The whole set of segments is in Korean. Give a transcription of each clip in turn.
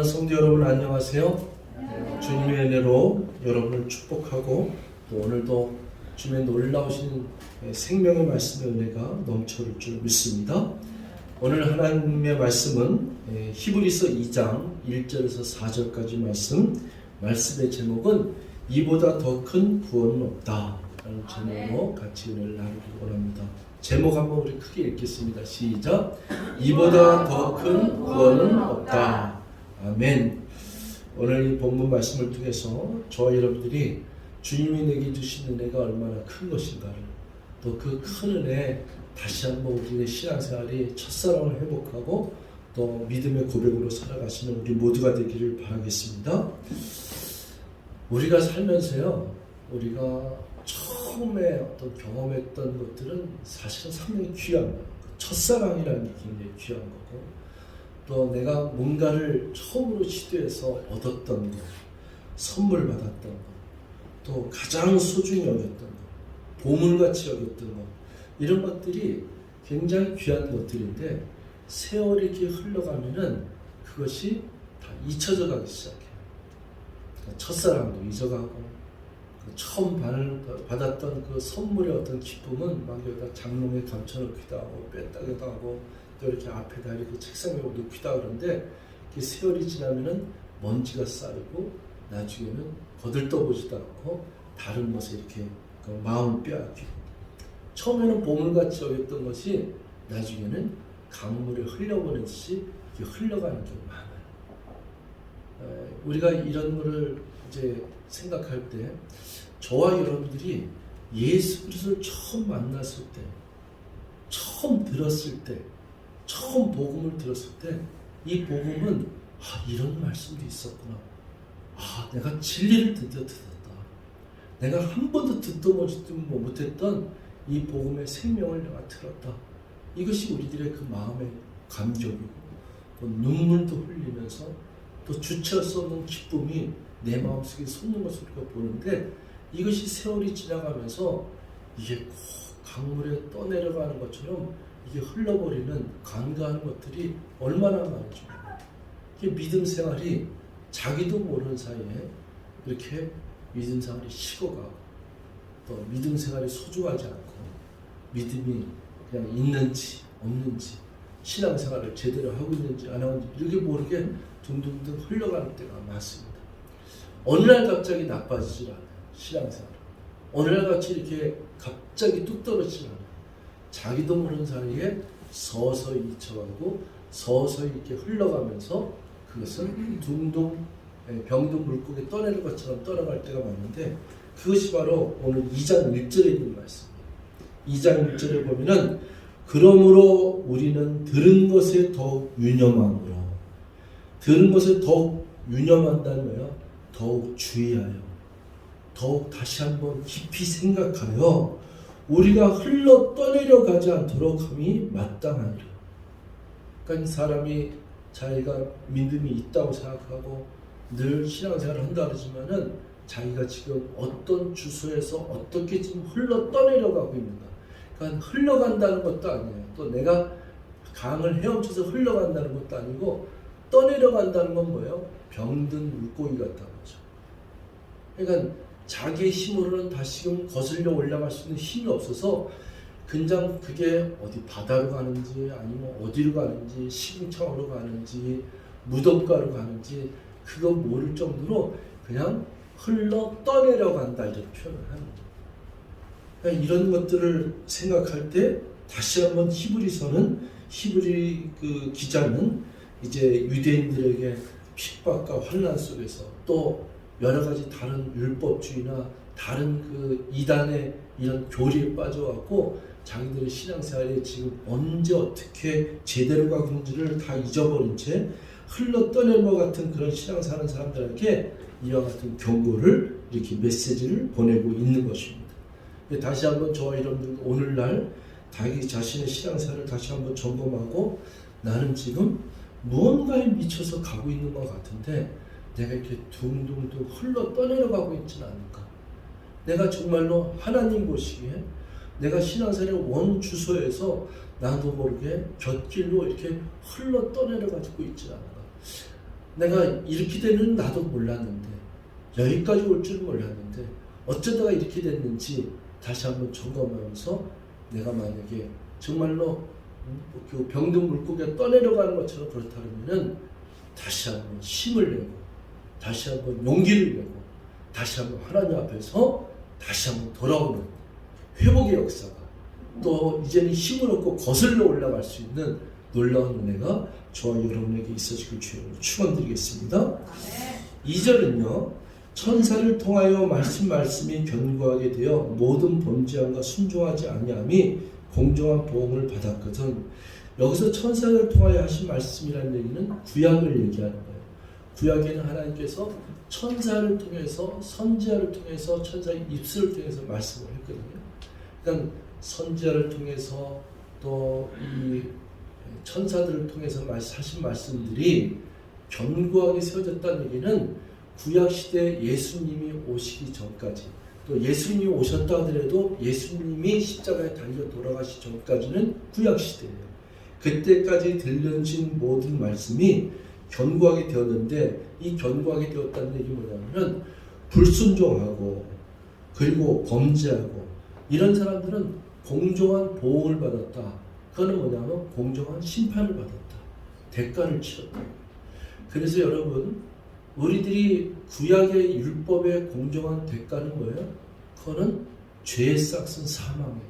성도 여러분 안녕하세요. 주님의 은혜로 여러분을 축복하고 또 오늘도 주님의 놀라우신 생명의 말씀의 은혜가 넘쳐올 줄 믿습니다. 오늘 하나님의 말씀은 히브리서 2장 1절에서 4절까지 말씀의 제목은 이보다 더 큰 구원은 없다 라는 제목으로 같이 은혜를 나누기 원합니다. 제목 한번 우리 크게 읽겠습니다. 시작. 이보다 더 큰 구원은 없다. 아멘. 오늘 이 본문 말씀을 통해서 저와 여러분들이 주님이 내게 주신 은혜가 얼마나 큰 것인가를 또 그 큰 은혜 다시 한번 우리의 신앙생활이 첫사랑을 회복하고 또 믿음의 고백으로 살아가시는 우리 모두가 되기를 바라겠습니다. 우리가 살면서요, 우리가 처음에 어떤 경험했던 것들은 사실은 상당히 귀한 거예요. 첫사랑이라는 게 굉장히 귀한 거고, 또 내가 뭔가를 처음으로 시도해서 얻었던 것, 선물 받았던 것, 또 가장 소중히 여겼던 것, 보물같이 여겼던 것, 이런 것들이 굉장히 귀한 것들인데 세월이 이렇게 흘러가면은 그것이 다 잊혀져 가기 시작해요. 첫사랑도 잊어가고 처음 받았던 그 선물의 어떤 기쁨은 막 여기다 장롱에 감춰놓기도 하고 뺐다기도 하고 또 이렇게 앞에다 이렇게 책상에 놓기도 하고 그런데 그 세월이 지나면은 먼지가 쌓이고 나중에는 거들떠보지도 않고 다른 것에 이렇게 그 마음을 빼앗기고 처음에는 보물같이 여겼던 것이 나중에는 강물에 흘려보내듯이 흘러가는 게 많아요. 우리가 이런 거를 이제 생각할 때 저와 여러분들이 예수 그리스도를 처음 만났을 때, 처음 들었을 때, 처음 복음을 들었을 때 이 복음은 이런 말씀도 있었구나. 내가 진리를 드디어 들었다. 내가 한 번도 듣도 못했던 이 복음의 생명을 내가 들었다. 이것이 우리들의 그 마음의 감격이고 또 눈물도 흘리면서 또 주체할 수 없는 기쁨이 내 마음속에 솟는 것을 우리가 보는데 이것이 세월이 지나가면서 이게 꼭 강물에 떠내려가는 것처럼 이게 흘러버리는 간과하는 것들이 얼마나 많은지 이게 믿음 생활이 자기도 모르는 사이에 이렇게 믿음 생활이 식어가고 또 믿음 생활이 소중하지 않고 믿음이 그냥 있는지 없는지 신앙생활을 제대로 하고 있는지 안 하고 있는지 이렇게 모르게 둥둥둥 흘러가는 때가 많습니다. 어느 날 갑자기 나빠지질 않아요. 신앙생활. 어느 날 같이 이렇게 갑자기 뚝 떨어지질 않아요. 자기도 모르는 사이에 서서히 잊혀가고 서서히 이렇게 흘러가면서 그것은 둥둥 병든 물고기 떠내는 것처럼 떠나갈 때가 많은데 그것이 바로 오늘 2장 1절에 있는 말씀이에요. 2장 1절에 보면은 그러므로 우리는 들은 것에 더욱 유념함으로 들은 것에 더욱 유념한다는 거예요. 더욱 주의하여 더욱 다시 한번 깊이 생각하여 우리가 흘러 떠내려 가지 않도록 함이 마땅하니라. 그러니까 사람이 자기가 믿음이 있다고 생각하고 늘 신앙생활을 한다 그러지만은 자기가 지금 어떤 주소에서 어떻게 지금 흘러 떠내려가고 있는가. 그러니까 흘러간다는 것도 아니에요. 또 내가 강을 헤엄쳐서 흘러간다는 것도 아니고 떠내려간다는 건 뭐예요? 병든 물고기 같다는 거죠. 그러니까 자기의 힘으로는 다시금 거슬려 올라갈 수 있는 힘이 없어서 그냥 그게 어디 바다로 가는지 아니면 어디로 가는지 시궁창으로 가는지 무덤가로 가는지 그거 모를 정도로 그냥 흘러 떠내려간다 이렇게 표현을 하는 거예요. 그러니까 이런 것들을 생각할 때 다시 한번 히브리 그 기자는 이제 유대인들에게 핍박과 환난 속에서 또 여러 가지 다른 율법주의나 다른 그 이단의 이런 교리에 빠져갖고 자기들의 신앙생활에 지금 언제 어떻게 제대로 가고 있는지를 다 잊어버린 채 흘러 떠내는 것 같은 그런 신앙사는 사람들에게 이와 같은 경고를 이렇게 메시지를 보내고 있는 것입니다. 다시 한번 저와 여러분들 오늘날 자기 자신의 신앙생활을 다시 한번 점검하고 나는 지금 무언가에 미쳐서 가고 있는 것 같은데 내가 이렇게 둥둥둥 흘러 떠내려가고 있지는 않을까? 내가 정말로 하나님 보시기에 내가 신앙생활의 원 주소에서 나도 모르게 곁길로 이렇게 흘러 떠내려가지고 있지는 않을까? 내가 이렇게 되는 나도 몰랐는데, 여기까지 올 줄 몰랐는데 어쩌다가 이렇게 됐는지 다시 한번 점검하면서 내가 만약에 정말로 그 병든 물고기가 떠내려가는 것처럼 그렇다면은 다시 한번 힘을 내고 다시 한번 용기를 내고 다시 한번 하나님 앞에서 다시 한번 돌아오는 회복의 역사가 또 이제는 힘을 얻고 거슬러 올라갈 수 있는 놀라운 은혜가 저와 여러분에게 있어지길 주님으로 축원드리겠습니다. 2절은요. 천사를 통하여 말씀이 견고하게 되어 모든 범죄함과 순종하지 아니함이 공정한 보응을 받았거든. 여기서 천사를 통하여 하신 말씀이라는 얘기는 구약을 얘기하는 거예요. 구약에는 하나님께서 천사를 통해서 선지자를 통해서 천사의 입술을 통해서 말씀을 했거든요. 그러니까 선지자를 통해서 또 이 천사들을 통해서 하신 말씀들이 견고하게 세워졌다는 얘기는 구약시대 예수님이 오시기 전까지 또 예수님이 오셨다 하더라도 예수님이 십자가에 달려 돌아가시기 전까지는 구약시대예요. 그때까지 들려진 모든 말씀이 견고하게 되었는데 이 견고하게 되었다는 얘기 뭐냐면은 불순종하고 그리고 범죄하고 이런 사람들은 공정한 보응을 받았다. 그거는 뭐냐면 공정한 심판을 받았다. 대가를 치렀다. 그래서 여러분 우리들이 구약의 율법의 공정한 대가는 뭐예요? 그거는 죄의 싹은 사망이에요.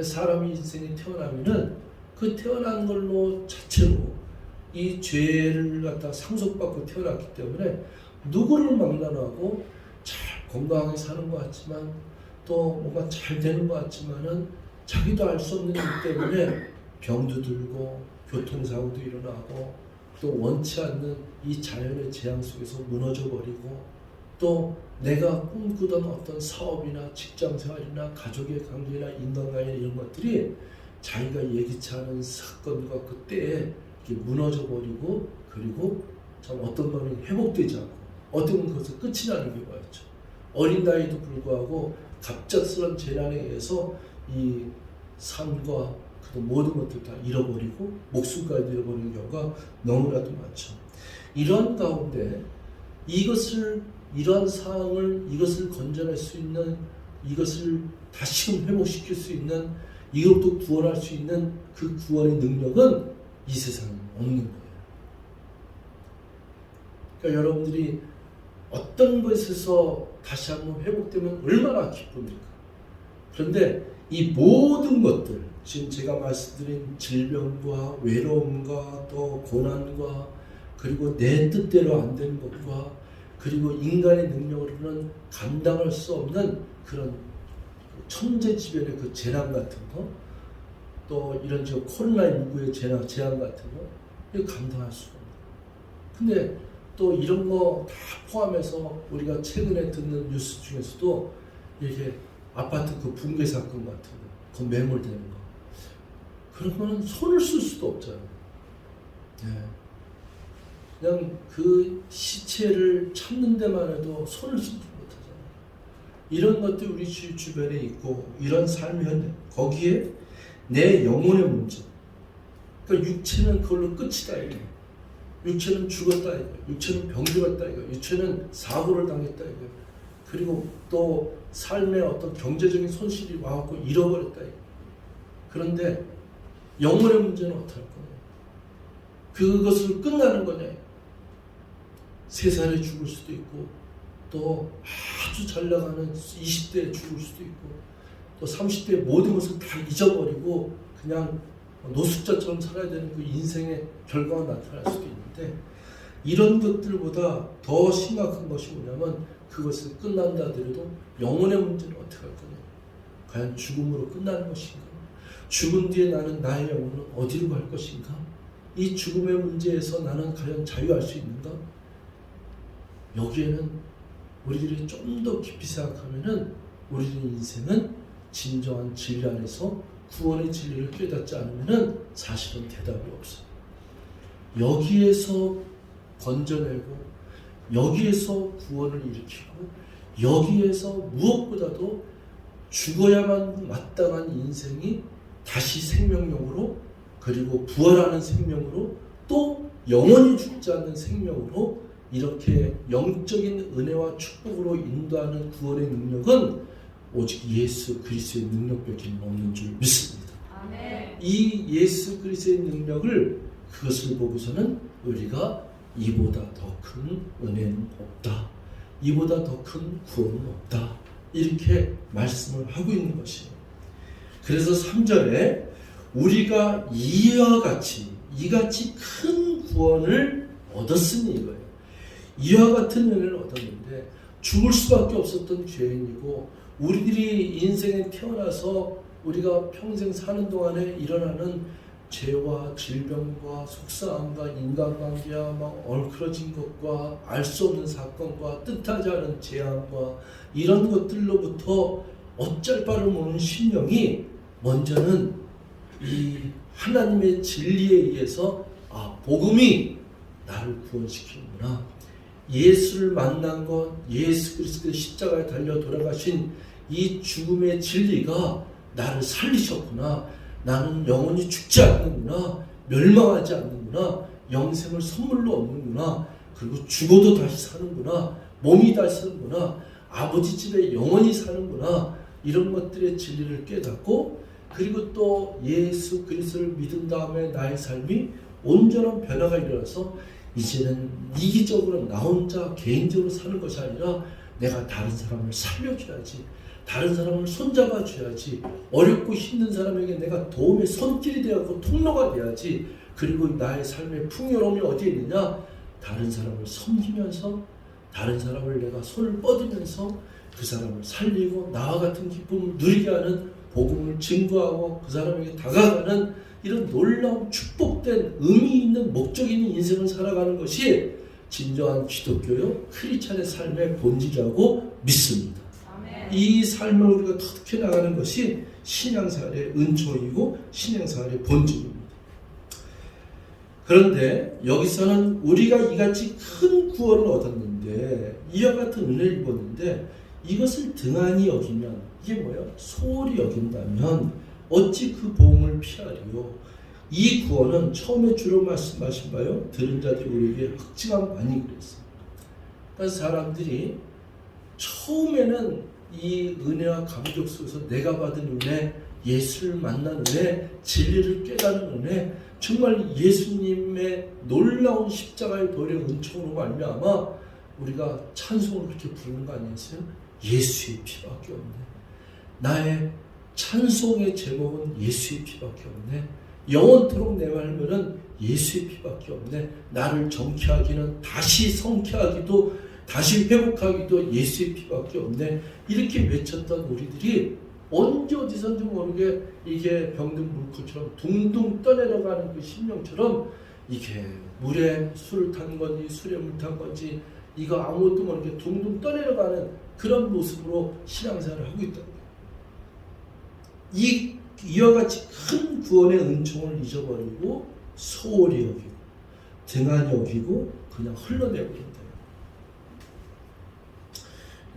사람이 인생에 태어나면은 그 태어난 걸로 자체로 이 죄를 갖다 상속받고 태어났기 때문에 누구를 막론하고 잘 건강하게 사는 것 같지만 또 뭔가 잘 되는 것 같지만은 자기도 알 수 없는 일 때문에 병도 들고 교통사고도 일어나고 또 원치 않는 이 자연의 재앙 속에서 무너져 버리고 또 내가 꿈꾸던 어떤 사업이나 직장생활이나 가족의 관계나 인간관계 이런 것들이 자기가 예기치 않은 사건과 그때에 무너져 버리고 그리고 참 어떤 거는 회복되지 않고 어떤 건 거기서 끝이 나는 경우가 있죠. 어린 나이도 불구하고 갑작스런 재난에 의해서 이 삶과 그 모든 것들 다 잃어버리고 목숨까지 잃어버리는 경우가 너무나도 많죠. 이런 가운데 이러한 상황을 이것을 건져낼 수 있는 이것을 다시금 회복시킬 수 있는 이것도 구원할 수 있는 그 구원의 능력은 이 세상에 없는 거예요. 그러니까 여러분들이 어떤 것에서 다시 한번 회복되면 얼마나 기쁩니까? 그런데 이 모든 것들, 지금 제가 말씀드린 질병과 외로움과 또 고난과 그리고 내 뜻대로 안 되는 것과 그리고 인간의 능력으로는 감당할 수 없는 그런 천재지변의 그 재난 같은 거, 또 이런 코로나19의 재앙 같은 거, 이거 감당할 수가 없는. 근데 또 이런 거 다 포함해서 우리가 최근에 듣는 뉴스 중에서도 이렇게 아파트 그 붕괴 사건 같은 거, 그 매몰되는 거, 그런 거는 손을 쓸 수도 없잖아요. 네. 그냥 그 시체를 찾는 데만 해도 손을 쓰지 못하잖아요. 이런 것들이 우리 주변에 있고 이런 삶이 현재 거기에 내 영혼의 문제, 그러니까 육체는 그걸로 끝이다 이게. 육체는 죽었다 이거. 육체는 병들었다 이거. 육체는 사고를 당했다 이거. 그리고 또 삶의 어떤 경제적인 손실이 와갖고 잃어버렸다 이거. 그런데 영혼의 문제는 어떻게 할 거냐? 그것을 끝나는 거냐? 3살에 죽을 수도 있고 또 아주 잘 나가는 20대에 죽을 수도 있고 또 30대에 모든 것을 다 잊어버리고 그냥 노숙자처럼 살아야 되는 그 인생의 결과가 나타날 수도 있는데 이런 것들보다 더 심각한 것이 뭐냐면 그것을 끝난다 하더라도 영혼의 문제는 어떻게 할 거냐? 과연 죽음으로 끝나는 것인가? 죽은 뒤에 나는 나의 영혼은 어디로 갈 것인가? 이 죽음의 문제에서 나는 과연 자유할 수 있는가? 여기에는 우리들이 좀 더 깊이 생각하면은 우리들의 인생은 진정한 진리 안에서 구원의 진리를 깨닫지 않으면은 사실은 대답이 없어요. 여기에서 건져내고 여기에서 구원을 일으키고 여기에서 무엇보다도 죽어야만 마땅한 인생이 다시 생명력으로 그리고 부활하는 생명으로 또 영원히 죽지 않는 생명으로 이렇게 영적인 은혜와 축복으로 인도하는 구원의 능력은 오직 예수 그리스도의 능력밖에 없는 줄 믿습니다. 아멘. 이 예수 그리스도의 능력을 그것을 보고서는 우리가 이보다 더 큰 은혜는 없다. 이보다 더 큰 구원은 없다. 이렇게 말씀을 하고 있는 것이에요. 그래서 3절에 우리가 이같이 큰 구원을 얻었으니 이거예요. 이와 같은 은혜를 얻었는데 죽을 수밖에 없었던 죄인이고 우리들이 인생에 태어나서 우리가 평생 사는 동안에 일어나는 죄와 질병과 속상함과 인간관계와 막 얼크러진 것과 알 수 없는 사건과 뜻하지 않은 재앙과 이런 것들로부터 어쩔 바를 모르는 심령이 먼저는 이 하나님의 진리에 의해서 복음이 나를 구원시키는구나. 예수를 만난 것, 예수 그리스도의 십자가에 달려 돌아가신 이 죽음의 진리가 나를 살리셨구나. 나는 영원히 죽지 않는구나. 멸망하지 않는구나. 영생을 선물로 얻는구나. 그리고 죽어도 다시 사는구나. 몸이 다시 사는구나. 아버지 집에 영원히 사는구나. 이런 것들의 진리를 깨닫고 그리고 또 예수 그리스도를 믿은 다음에 나의 삶이 온전한 변화가 일어나서 이제는 이기적으로 나 혼자 개인적으로 사는 것이 아니라 내가 다른 사람을 살려줘야지. 다른 사람을 손잡아줘야지. 어렵고 힘든 사람에게 내가 도움의 손길이 되었고 통로가 돼야지. 그리고 나의 삶의 풍요로움이 어디에 있느냐? 다른 사람을 섬기면서 다른 사람을 내가 손을 뻗으면서 그 사람을 살리고 나와 같은 기쁨을 누리게 하는 복음을 증거하고 그 사람에게 다가가는 이런 놀라운 축복된 의미 있는 목적 있는 인생을 살아가는 것이 진정한 기독교요 크리스찬의 삶의 본질이라고 믿습니다. 아멘. 이 삶을 우리가 터득해 나가는 것이 신앙생활의 은총이고 신앙생활의 본질입니다. 그런데 여기서는 우리가 이같이 큰 구원을 얻었는데 이와 같은 은혜를 입었는데 이것을 등한히 여기면 이게 뭐예요? 소홀히 여긴다면 어찌 그 복음을 피하리요? 이 구원은 처음에 주로 말씀하신 바요. 들은 자들이 우리에게 확증한 바니 그랬어요. 그러니까 사람들이 처음에는 이 은혜와 감격 속에서 내가 받은 은혜, 예수를 만난 은혜, 진리를 깨닫는 은혜, 정말 예수님의 놀라운 십자가의 도의 은총으로 말미암아 우리가 찬송을 그렇게 부르는 거 아니겠어요? 예수의 피밖에 없네. 나의 찬송의 제목은 예수의 피밖에 없네. 영원토록 내 말문은 예수의 피밖에 없네. 나를 정케하기는 다시 성케하기도 다시 회복하기도 예수의 피밖에 없네. 이렇게 외쳤던 우리들이 언제 어디선지 모르게 이게 병든 물고처럼 둥둥 떠내려가는 그 심령처럼 이게 물에 술을 탄 건지 술에 물 탄 건지 이거 아무것도 모르게 둥둥 떠내려가는 그런 모습으로 신앙생활을 하고 있다는 거예요. 이와 같이 큰 구원의 은총을 잊어버리고 소홀히 여기고 등한히 여기고 그냥 흘러내고 있다.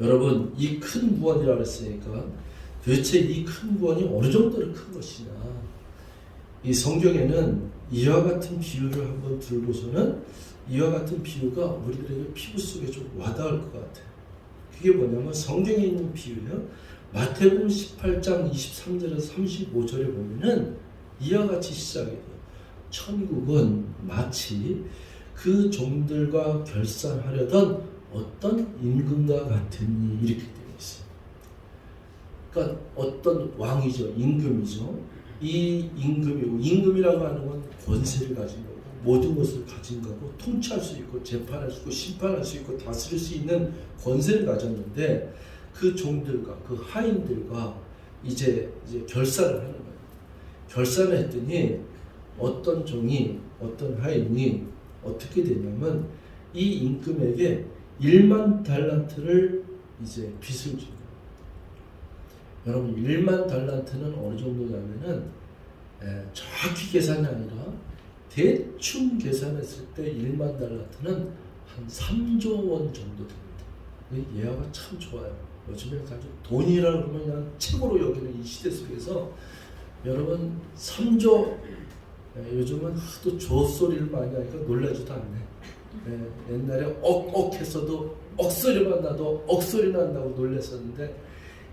여러분 이 큰 구원이라고 했으니까 도대체 이 큰 구원이 어느 정도로 큰 것이냐. 이 성경에는 이와 같은 비유를 한번 들고서는 이와 같은 비유가 우리들에게 피부 속에 좀 와닿을 것 같아요. 그게 뭐냐면 성경에 있는 비유예요. 마태복음 18장 23절에서 35절에 보면은 이와 같이 시작해요. 천국은 마치 그 종들과 결산하려던 어떤 임금과 같으니 이렇게 되어 있어요. 그러니까 어떤 왕이죠. 임금이죠. 이 임금이라고 하는 건 권세를 가진 거고 모든 것을 가진 거고 통치할 수 있고 재판할 수 있고 심판할 수 있고 다스릴 수 있는 권세를 가졌는데 그 종들과 그 하인들과 이제 결산을 하는 거예요. 결산을 했더니 어떤 종이 어떤 하인이 어떻게 되냐면 이 임금에게 1만 달란트를 이제 빚을 줍니다. 여러분 1만 달란트는 어느 정도냐면은 정확히 계산이 아니라 대충 계산했을 때 1만 달란트는 한 3조 원 정도 됩니다. 예화가 참 좋아요. 요즘에 아주 돈이라고 그러면 그냥 최고로 여기는 이 시대 속에서 여러분 3조 요즘은 하도 조소리를 많이 하니까 놀라지도 않네. 옛날에 억억 했어도 억소리만 나도 억소리 난다고 놀랐었는데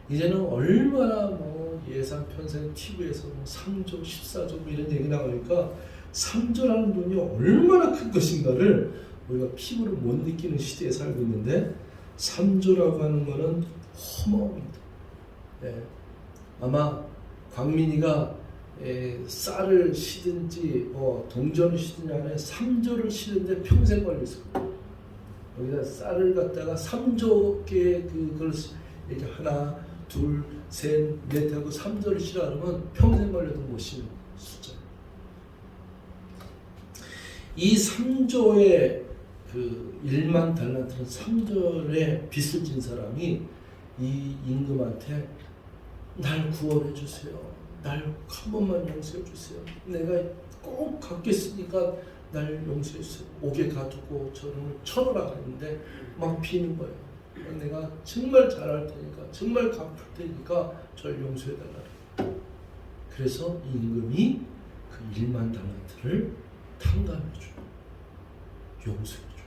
이제는 얼마나 뭐 예산 편성 TV에서 뭐 3조, 14조 뭐 이런 얘기 나오니까 3조라는 돈이 얼마나 큰 것인가를 우리가 피부로 못 느끼는 시대에 살고 있는데 3조라고 하는 것은 허무합니다. 아마 광민이가 쌀을 시든지 동전을 시든지 안에 3조를 시는데 평생 걸렸을 거예요. 여기다 쌀을 갖다가 3조 개의 그걸 이렇게 하나, 둘, 셋, 넷 하고 3조를 시라 하면 평생 걸려도 못 시는 숫자. 이 3조의 그 1만 달란트는 3조의 빚을 진 사람이 이 임금한테 날 구원해 주세요. 날 한 번만 용서해 주세요. 내가 꼭 갚겠으니까 날 용서해 주세요. 옥에 가두고 저를 쳐놓으라 했는데 막 비는 거예요. 내가 정말 잘할 테니까, 정말 갚을 테니까 저를 용서해 달라. 그래서 이 임금이 그 1만 달란트를 탕감해 줘요. 용서해 줘요.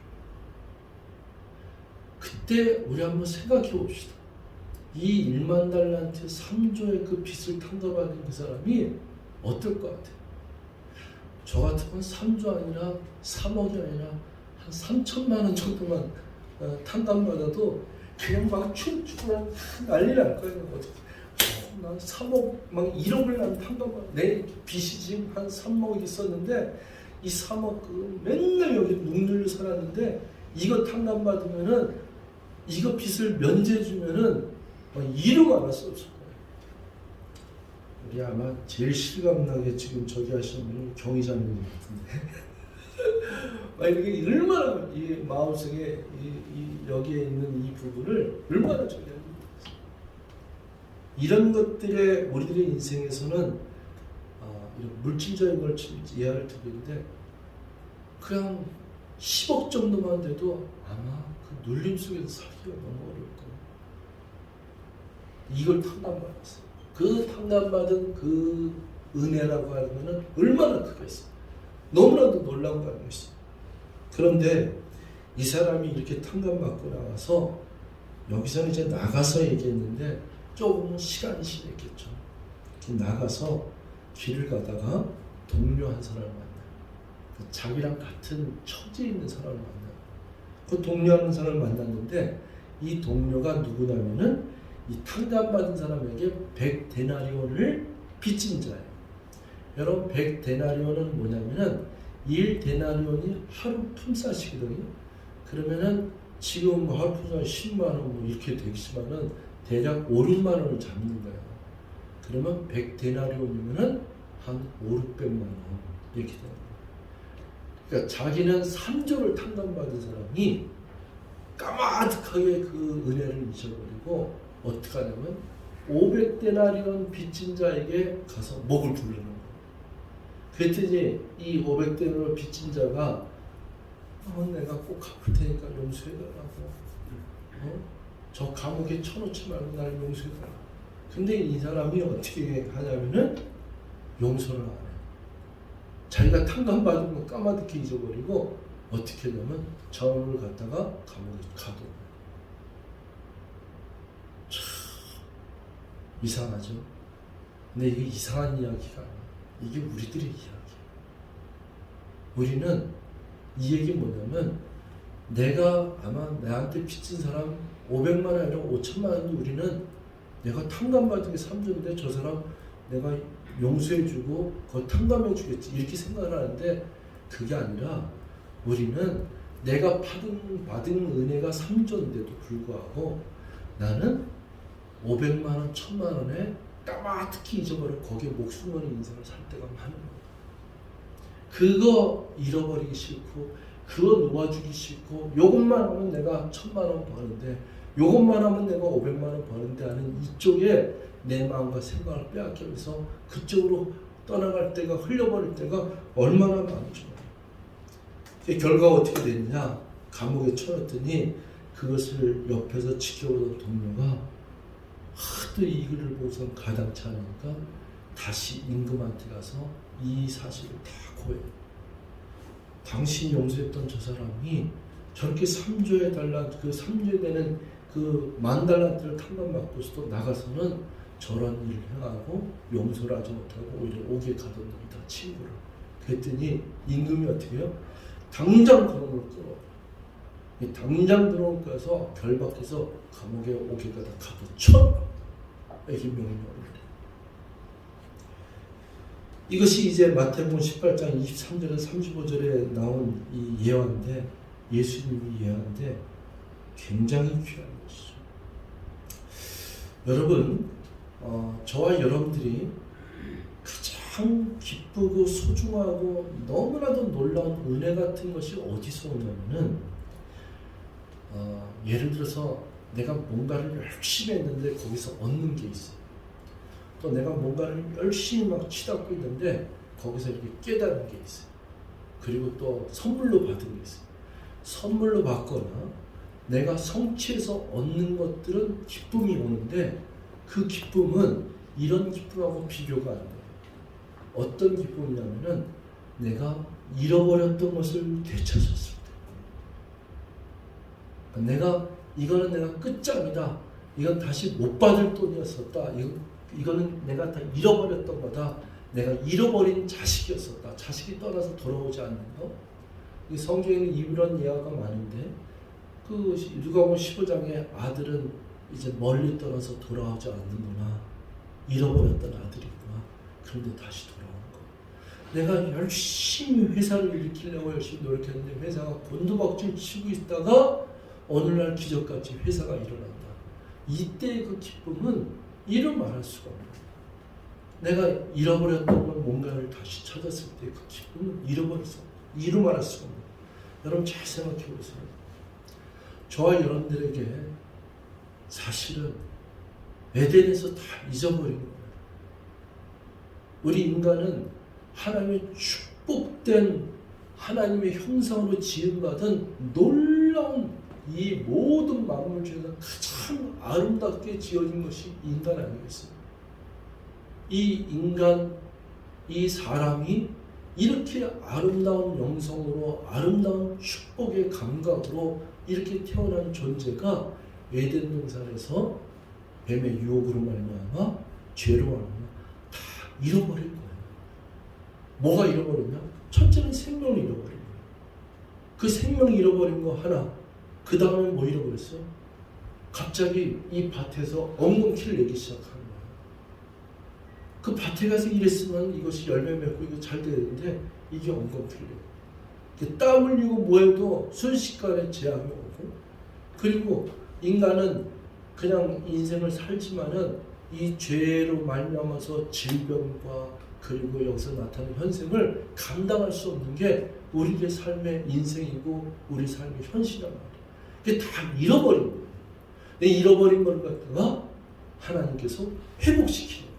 그때 우리 한번 생각해 봅시다. 이 1만 달란트 3조의 그 빚을 탕감받은 그 사람이 어떨 것 같아요? 저 같으면 3조 아니라 3억이 아니라 한 3천만 원 정도만 탕감받아도 그냥 막 춤추고 난리 날 거예요. 난 3억, 막 1억을 난 탕감받아. 내 빚이 지금 한 3억이 있었는데 이 3억 그 맨날 여기 눅눌려 살았는데 이거 탕감받으면은 이거 빚을 면제해주면은 1억 안 할 수 없을 거예요. 우리 아마 제일 실감나게 지금 저기 하시는 분이 경희자님 같은데 막 이렇게 얼마나 이 마음속에 여기에 있는 이 부분을 얼마나 저기 하는 거예요. 이런 것들에 우리들의 인생에서는 이런 물질적인 걸 이해할 터인데 그냥 10억 정도만 돼도 아마 그 눌림 속에서 살기가 너무 어려울 거예요. 이걸 탕감받았어요. 그 탕감받은 그 은혜라고 하는 것은 얼마나 크겠어요. 너무나도 놀라운 거 아니겠어요. 그런데 이 사람이 이렇게 탕감받고 나와서 여기서는 이제 나가서 얘기했는데 조금 시간이 지났겠죠. 나가서 길을 가다가 동료 한 사람을 만나요. 자기랑 같은 처지에 있는 사람을 만나요. 그 동료하는 사람을 만났는데 이 동료가 누구냐면은 이 탕감받은 사람에게 100데나리온을 빚진 자예요. 여러분 100데나리온은 뭐냐면은 1데나리온이 하루 품삯이거든요. 그러면은 지금 하루 품삯 10만 원 뭐 이렇게 되겠지만은 대략 5, 6만 원을 잡는 거예요. 그러면 100데나리온이면은 한 5, 600만 원 이렇게 되는 거예요. 그러니까 자기는 3조를 탕감받은 사람이 까마득하게 그 은혜를 잊어버리고 어떻게 하냐면 500데나리온 빚진 자에게 가서 목을 부르는 거예요. 그랬더니 이 500데나리온 빚진 자가 내가 꼭 갚을 테니까 용서해달라고 저 감옥에 쳐놓지 말고 날 용서해달라고. 근데 이 사람이 어떻게 하냐면은 용서를 안 해요. 자기가 탕감받은 거 까마득히 잊어버리고 어떻게 하냐면 저를 갖다가 감옥에 가둬요. 참 이상하죠. 근데 이게 이상한 이야기가 아니에요. 이게 우리들의 이야기예요. 우리는 이 얘기 뭐냐면 내가 아마 나한테 빚진 사람 500만 원 아니라 5천만 원이 우리는 내가 탕감받은 게 3조인데 저 사람 내가 용서해주고 그거 탕감해주겠지 이렇게 생각을 하는데 그게 아니라 우리는 내가 받은 은혜가 3조인데도 불구하고 나는 500만 원, 1000만 원에 까마득히 잊어버리고 거기에 목숨 거는 인생을 살 때가 많은 거예요. 그거 잃어버리기 싫고 그거 놓아주기 싫고 요것만 하면 내가 1000만 원 버는데 요것만 하면 내가 500만 원 버는데 하는 이쪽에 내 마음과 생각을 빼앗기면서 그쪽으로 떠나갈 때가 흘려버릴 때가 얼마나 많죠. 결과가 어떻게 됐냐? 감옥에 쳐놨더니 그것을 옆에서 지켜보던 동료가 하도 이 글을 보고서 가당치 않으니까 다시 임금한테 가서 이 사실을 다 고해요. 당신이 용서했던 저 사람이 저렇게 3조에 달란 그 3조에 되는 그 10,000달란트를 탕감받고서도 나가서는 저런 일을 행하고 용서를 하지 못하고 오히려 옥에 가뒀습니다. 친구를. 그랬더니 임금이 어떻게 해요? 당장 그놈을 끌어. 당장 그놈을 끌어서 결박해서 감옥에 옥에 가다 가둬쳐. 이렇게 명령을 해요. 이것이 이제 마태복음 18장 23절에서 35절에 나온 이 예화인데, 예수님이 예화인데 굉장히 귀한 것이죠. 여러분, 저와 여러분들이 가장 기쁘고 소중하고 너무나도 놀라운 은혜 같은 것이 어디서 오냐면은, 예를 들어서 내가 뭔가를 열심히 했는데 거기서 얻는 게 있어요. 또 내가 뭔가를 열심히 막 치닫고 있는데 거기서 이렇게 깨달은 게 있어요. 그리고 또 선물로 받은 게 있어요. 선물로 받거나 내가 성취해서 얻는 것들은 기쁨이 오는데 그 기쁨은 이런 기쁨하고 비교가 안 돼요. 어떤 기쁨이냐면은 내가 잃어버렸던 것을 되찾았을 때, 내가 이거는 내가 끝장이다. 이건 다시 못 받을 돈이었었다. 이거는 내가 다 잃어버렸던 거다. 내가 잃어버린 자식이었었다. 자식이 떠나서 돌아오지 않는 거. 성경에는 이런 예화가 많은데, 그 누가복음 15장에 아들은 이제 멀리 떠나서 돌아오지 않는구나. 잃어버렸던 아들이구나. 그런데 다시 돌아오는 거. 내가 열심히 회사를 일으키려고 열심히 노력했는데 회사가 곤두박질 치고 있다가 어느 날 기적같이 회사가 일어난다. 이때의 그 기쁨은 이루 말할 수가 없는 거예요. 내가 잃어버렸던 걸 뭔가를 다시 찾았을 때 그 기쁨은 잃어버렸어. 이루 말할 수가 없는 거예요. 여러분 잘 생각해 보세요. 저와 여러분들에게 사실은 에덴에서 다 잊어버린 거예요. 우리 인간은 하나님의 축복된 하나님의 형상으로 지음받은 놀라운 이 모든 만물 중에서 가장 아름답게 지어진 것이 인간 아니겠습니까? 이 인간, 이 사람이 이렇게 아름다운 영성으로 아름다운 축복의 감각으로 이렇게 태어난 존재가 에덴 동산에서 뱀의 유혹으로 말미암아 죄로 말미암아 다 잃어버린 거예요. 뭐가 잃어버렸냐? 첫째는 생명을 잃어버린 거예요. 그 생명 잃어버린 거 하나. 그 다음에 뭐 잃어버렸어요? 갑자기 이 밭에서 엉겅퀴를 내기 시작하는 거예요. 그 밭에 가서 일했으면 이것이 열매 맺고 이거 잘 되는데 이게 엉겅퀴를. 땀 흘리고 뭐해도 순식간에 재앙이 오고, 그리고 인간은 그냥 인생을 살지만은 이 죄로 말미암아서 질병과 그리고 여기서 나타나는 현생을 감당할 수 없는 게 우리의 삶의 인생이고 우리 삶의 현실이란 말이에요. 그게 다 잃어버린 거예요. 잃어버린 걸 갖다가 하나님께서 회복시키는 거예요.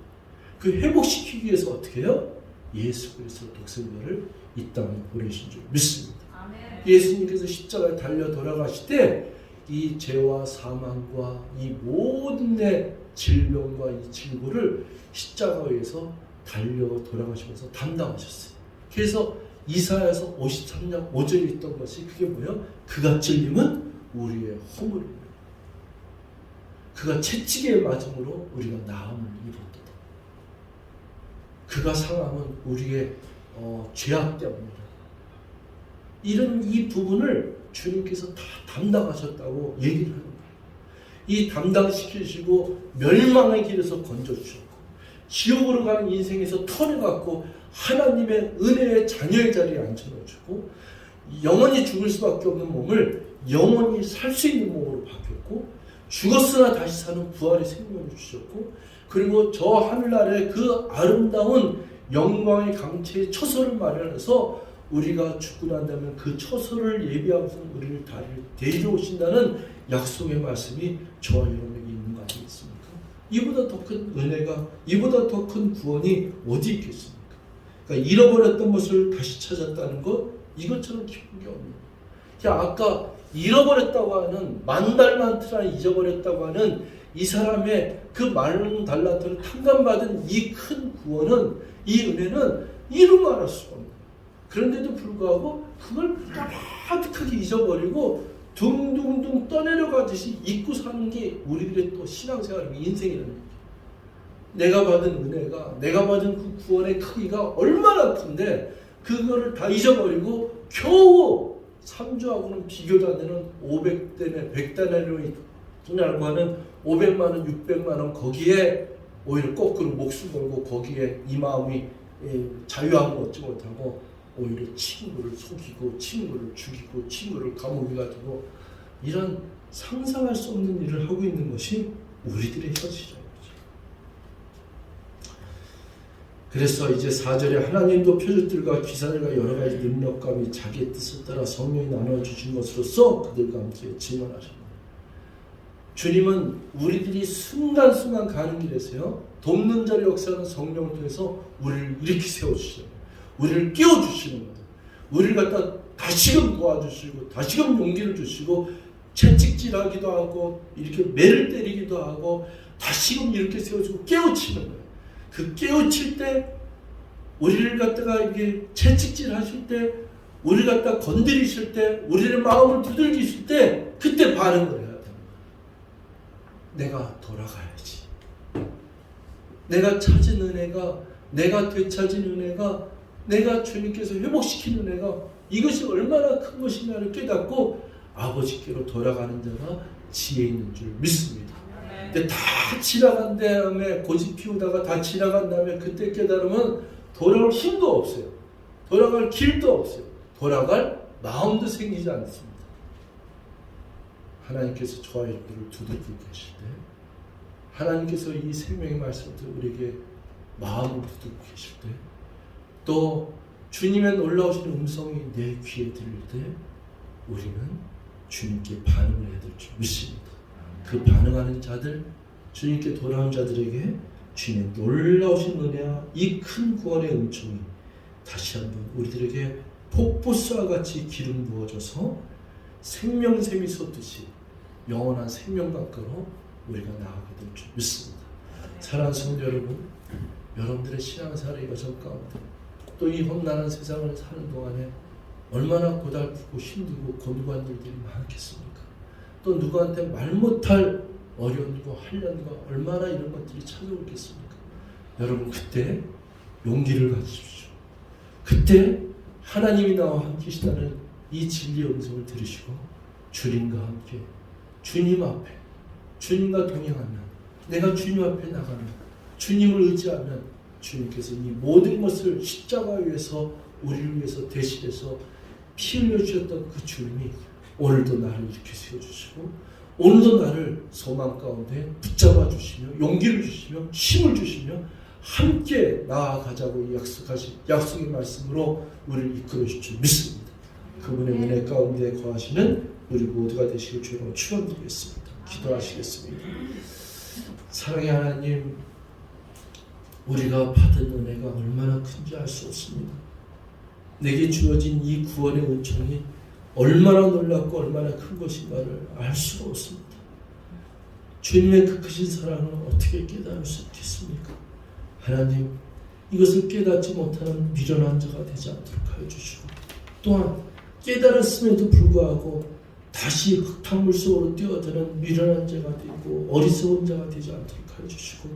그 회복시키기 위해서 어떻게 해요? 예수 그리스도 독생자를 이 땅에 보내신 줄 믿습니다. 아멘. 예수님께서 십자가에 달려 돌아가실 때 이 죄와 사망과 이 모든 내 질병과 이 질고를 십자가에서 달려 돌아가시면서 담당하셨어요. 그래서 이사야서 53장 5절에 있던 것이 그게 뭐예요? 그가 찔림은 우리의 허물입니다. 그가 채찍에 맞음으로 우리가 나음을 입었도다. 그가 상함은 우리의 죄악 때문이다. 이런 이 부분을 주님께서 다 담당하셨다고 얘기를 하는 거예요. 이 담당시키시고 멸망의 길에서 건져주셨고 지옥으로 가는 인생에서 터내갖고 하나님의 은혜의 자녀의 자리에 앉혀놓으시고 영원히 죽을 수밖에 없는 몸을 영원히 살 수 있는 몸으로 바뀌었고, 죽었으나 다시 사는 부활의 생명을 주셨고, 그리고 저 하늘나라의 그 아름다운 영광의 강체의 처소를 마련해서 우리가 죽고 난다면 그 처소를 예비하고서 우리를 데리러 오신다는 약속의 말씀이 저와 여러분에게 있는 거 아니겠습니까? 이보다 더 큰 은혜가, 이보다 더 큰 구원이 어디 있겠습니까? 그러니까 잃어버렸던 것을 다시 찾았다는 것, 이것처럼 기쁜 게 없는 거예요. 아까 잃어버렸다고 하는 10,000달란트나 잊어버렸다고 하는 이 사람의 그 많은 달란트를 탕감받은 이 큰 구원은, 이 은혜는 이루 말할 수가 없는. 그런데도 불구하고 그걸 까마득하게 잊어버리고 둥둥둥 떠내려가듯이 잊고 사는 게 우리들의 또 신앙생활의 인생이라는 거예요. 내가 받은 은혜가, 내가 받은 그 구원의 크기가 얼마나 큰데 그거를 다 잊어버리고 겨우 3주하고는 비교도 안 되는 500대네 100대네라고 하는 500만 원, 600만 원 거기에 오히려 거꾸로 목숨 걸고 거기에 이 마음이 자유함을 얻지 못하고 오히려 친구를 속이고 친구를 죽이고 친구를 감옥에 가두고 이런 상상할 수 없는 일을 하고 있는 것이 우리들의 현실이죠. 그래서 이제 4절에 하나님도 표적들과 기사들과 여러 가지 능력과 및 자기의 뜻을 따라 성령이 나눠주신 것으로서 그들과 함께 증언하십니다. 주님은 우리들이 순간순간 가는 길에서요, 돕는 자를 역사하는 성령을 통해서 우리를 이렇게 세워주시잖아요. 우리를 깨워주시는 거예요. 우리를 갖다 다시금 도와주시고 다시금 용기를 주시고 채찍질하기도 하고 이렇게 매를 때리기도 하고 다시금 이렇게 세워주고 깨우치는 거예요. 그 깨우칠 때 우리를 갖다가 이게 채찍질 하실 때 우리를 갖다 건드리실 때 우리의 마음을 두들기실 때 그때 반응을 해야 돼요. 내가 돌아가야지. 내가 찾은 은혜가, 내가 되찾은 은혜가, 내가 주님께서 회복시킨 은혜가 이것이 얼마나 큰 것인가를 깨닫고 아버지께로 돌아가는 자가 지혜 있는 줄 믿습니다. 근데 다 지나간 다음에 고집 피우다가 다 지나간 다음에 그때 깨달으면 돌아올 힘도 없어요. 돌아갈 길도 없어요. 돌아갈 마음도 생기지 않습니다. 하나님께서 저와 여러분들을 두들기고 계실 때 하나님께서 이 생명의 말씀을 우리에게 마음을 두들기고 계실 때 또 주님의 놀라우신 음성이 내 귀에 들릴 때 우리는 주님께 반응을 해야 될 줄 믿습니다. 그 반응하는 자들, 주님께 돌아온 자들에게 주님의 놀라우신 은혜와 이 큰 구원의 은총이 다시 한번 우리들에게 폭포수와 같이 기름 부어져서 생명샘이 솟듯이 영원한 생명 가까로 우리가 나아가게 될 줄 믿습니다. 사랑하는 성도 여러분, 여러분들의 신앙생활의 여정 가운데 또 이 험난한 세상을 사는 동안에 얼마나 고달프고 힘들고 고뇌한 일들이 많겠습니까? 또 누구한테 말 못할 어려움과 한련과 얼마나 이런 것들이 찾아오겠습니까? 여러분 그때 용기를 가지십시오. 그때 하나님이 나와 함께 계시다는 이 진리의 음성을 들으시고 주님과 함께 주님 앞에 주님과 동행하면 내가 주님 앞에 나가면 주님을 의지하면 주님께서 이 모든 것을 십자가 위에서 우리를 위해서 대신해서 피 흘려주셨던 그 주님이 오늘도 나를 이렇게 세워주시고 오늘도 나를 소망 가운데 붙잡아 주시며 용기를 주시며 힘을 주시며 함께 나아가자고 약속의 말씀으로 우리를 이끌어 주실 줄 믿습니다. 그분의 은혜 가운데 거하시는 우리 모두가 되시길 주로 축원드리겠습니다. 기도하시겠습니다. 사랑의 하나님, 우리가 받은 은혜가 얼마나 큰지 알 수 없습니다. 내게 주어진 이 구원의 은총이 얼마나 놀랍고 얼마나 큰 것인가를 알 수가 없습니다. 주님의 그 크신 사랑을 어떻게 깨달을 수 있겠습니까? 하나님, 이것을 깨닫지 못하는 미련한 자가 되지 않도록 하여 주시고 또한 깨달았음에도 불구하고 다시 흙탕물 속으로 뛰어드는 미련한 자가 되고 어리석은 자가 되지 않도록 하여 주시고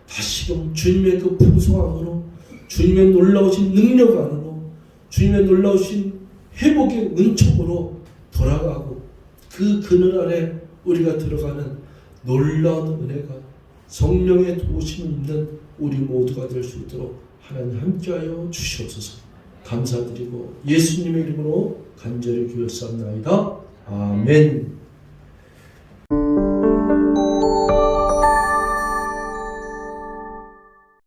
다시금 주님의 그 풍성함으로 주님의 놀라우신 능력 안으로 주님의 놀라우신 회복의 은총으로 돌아가고 그 그늘 아래 우리가 들어가는 놀라운 은혜가 성령의 도우심이 있는 우리 모두가 될 수 있도록 하나님 함께하여 주시옵소서. 감사드리고 예수님의 이름으로 간절히 기도했사옵나이다. 아멘.